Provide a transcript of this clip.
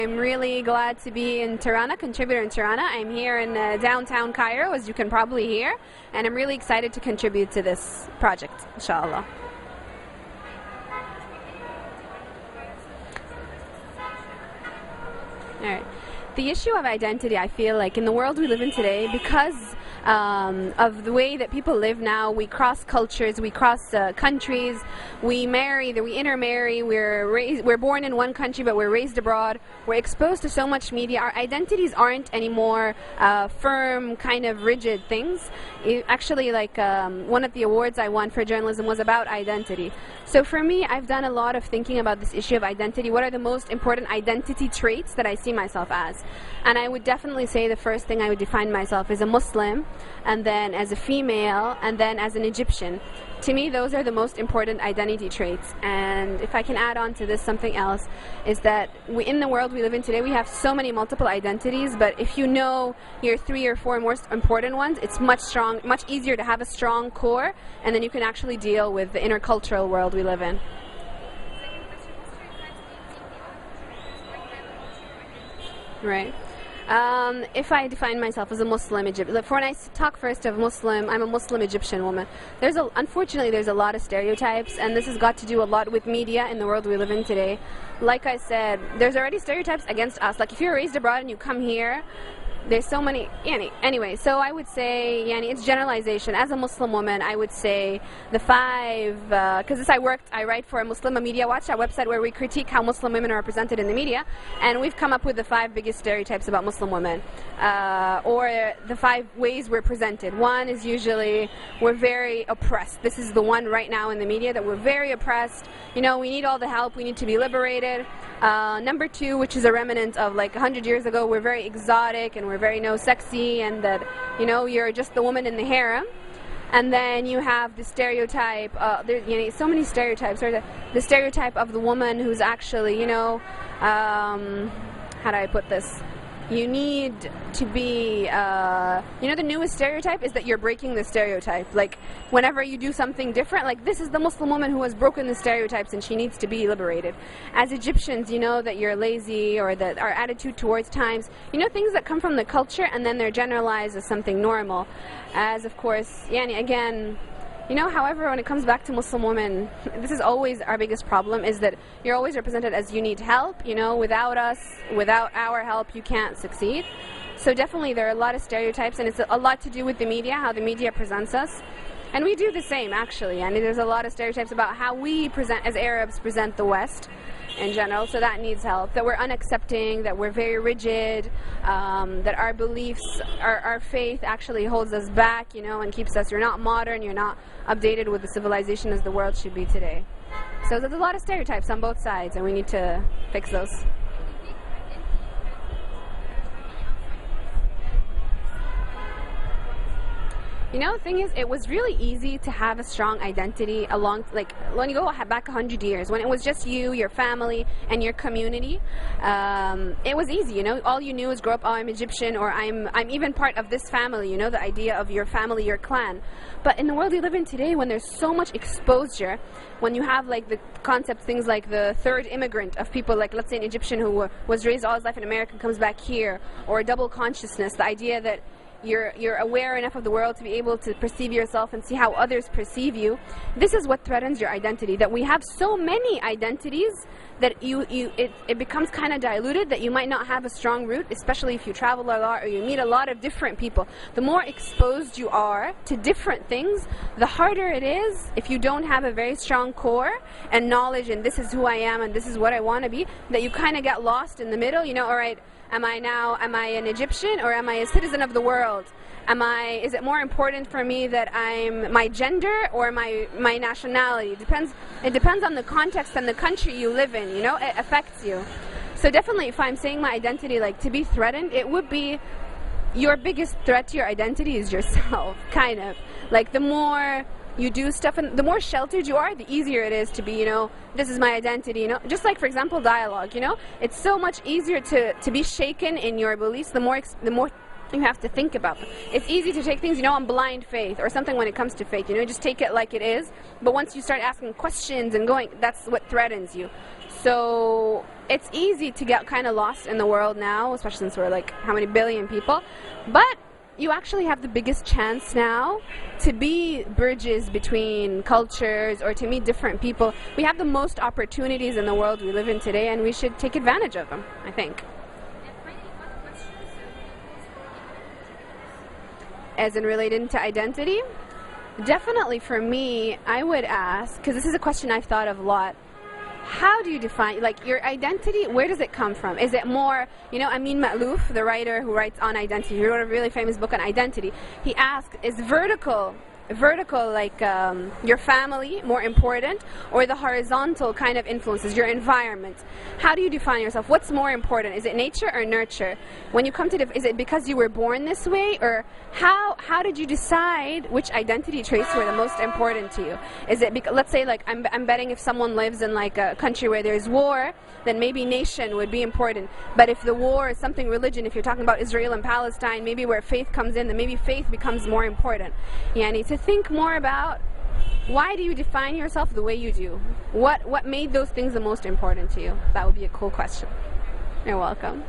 I'm really glad to be in Tirana, contributor in Tirana. I'm here in downtown Cairo, as you can probably hear, and I'm really excited to contribute to this project, inshallah. All right. The issue of identity, I feel like in the world we live in today, because of the way that people live now, we cross cultures, we cross countries, we marry, we intermarry, we're born in one country but we're raised abroad, we're exposed to so much media. Our identities aren't anymore firm, kind of rigid things. Actually, like one of the awards I won for journalism was about identity. So for me, I've done a lot of thinking about this issue of identity. What are the most important identity traits that I see myself as? And I would definitely say the first thing I would define myself as a Muslim, and then as a female, and then as an Egyptian. To me, those are the most important identity traits. And if I can add on to this something else, is that in the world we live in today, we have so many multiple identities, but if you know your 3 or 4 most important ones, it's much easier to have a strong core, and then you can actually deal with the intercultural world we live in. Right. If I define myself as a Muslim Egyptian, when I talk first of Muslim, I'm a Muslim Egyptian woman. Unfortunately, there's a lot of stereotypes, and this has got to do a lot with media in the world we live in today. Like I said, there's already stereotypes against us. Like if you're raised abroad and you come here, there's so many, anyway, so I would say, it's generalization. As a Muslim woman, I would say the 5, because I write for a Muslim Media Watch, a website where we critique how Muslim women are represented in the media, and we've come up with the 5 biggest stereotypes about Muslim women, or the 5 ways we're presented. One is usually we're very oppressed. This is the one right now in the media, that we're very oppressed. We need all the help, we need to be liberated. Number 2, which is a remnant of like 100 years ago, we're very exotic and we're very sexy, and that you're just the woman in the harem. And then you have the stereotype, there's so many stereotypes, or the stereotype of the woman who's actually, how do I put this? You need to be, the newest stereotype is that you're breaking the stereotype. Like, whenever you do something different, like, this is the Muslim woman who has broken the stereotypes and she needs to be liberated. As Egyptians, that you're lazy, or that our attitude towards times, things that come from the culture and then they're generalized as something normal. As, of course, again, however, when it comes back to Muslim women, this is always our biggest problem, is that you're always represented as you need help, without us, without our help, you can't succeed. So definitely there are a lot of stereotypes, and it's a lot to do with the media, how the media presents us. And we do the same, actually, and there's a lot of stereotypes about how we present, as Arabs, present the West in general, so that needs help. That we're unaccepting, that we're very rigid, that our beliefs, our faith actually holds us back, and keeps us, you're not modern, you're not updated with the civilization as the world should be today. So there's a lot of stereotypes on both sides, and we need to fix those. The thing is, it was really easy to have a strong identity when you go back 100 years, when it was just you, your family, and your community. It was easy, all you knew is grow up, oh, I'm Egyptian, or I'm even part of this family, the idea of your family, your clan. But in the world we live in today, when there's so much exposure, when you have the concept, things like the third immigrant of people, like let's say an Egyptian who was raised all his life in America and comes back here, or a double consciousness, the idea that you're aware enough of the world to be able to perceive yourself and see how others perceive you. This is what threatens your identity, that we have so many identities that it becomes kind of diluted, that you might not have a strong root, especially if you travel a lot or you meet a lot of different people. The more exposed you are to different things, the harder it is, if you don't have a very strong core and knowledge, and this is who I am and this is what I want to be, that you kind of get lost in the middle. All right, am I an Egyptian, or am I a citizen of the world? Is it more important for me that I'm my gender or my nationality? It depends on the context and the country you live in, it affects you. So definitely, if I'm saying my identity, to be threatened, it would be your biggest threat to your identity is yourself, kind of. The more you do stuff, and the more sheltered you are, the easier it is to be, this is my identity, just like, for example, dialogue, it's so much easier to be shaken in your beliefs the more You have to think about them. It's easy to take things, on blind faith or something when it comes to faith. Just take it like it is. But once you start asking questions and going, that's what threatens you. So it's easy to get kind of lost in the world now, especially since we're like how many billion people. But you actually have the biggest chance now to be bridges between cultures or to meet different people. We have the most opportunities in the world we live in today, and we should take advantage of them, I think. As in related to identity? Definitely for me, I would ask, because this is a question I've thought of a lot, how do you define, like, your identity, where does it come from? Is it more, Amin Ma'louf, the writer who writes on identity, he wrote a really famous book on identity. He asked, is vertical like your family more important, or the horizontal kind of influences, your environment? How do you define yourself? What's more important? Is it nature or nurture? When you come to is it because you were born this way, or how did you decide which identity traits were the most important to you? Is it let's say, like, I'm betting if someone lives in like a country where there's war, then maybe nation would be important. But if the war is something religion, if you're talking about Israel and Palestine, maybe where faith comes in, then maybe faith becomes more important. To think more about, why do you define yourself the way you do? What made those things the most important to you? That would be a cool question. You're welcome.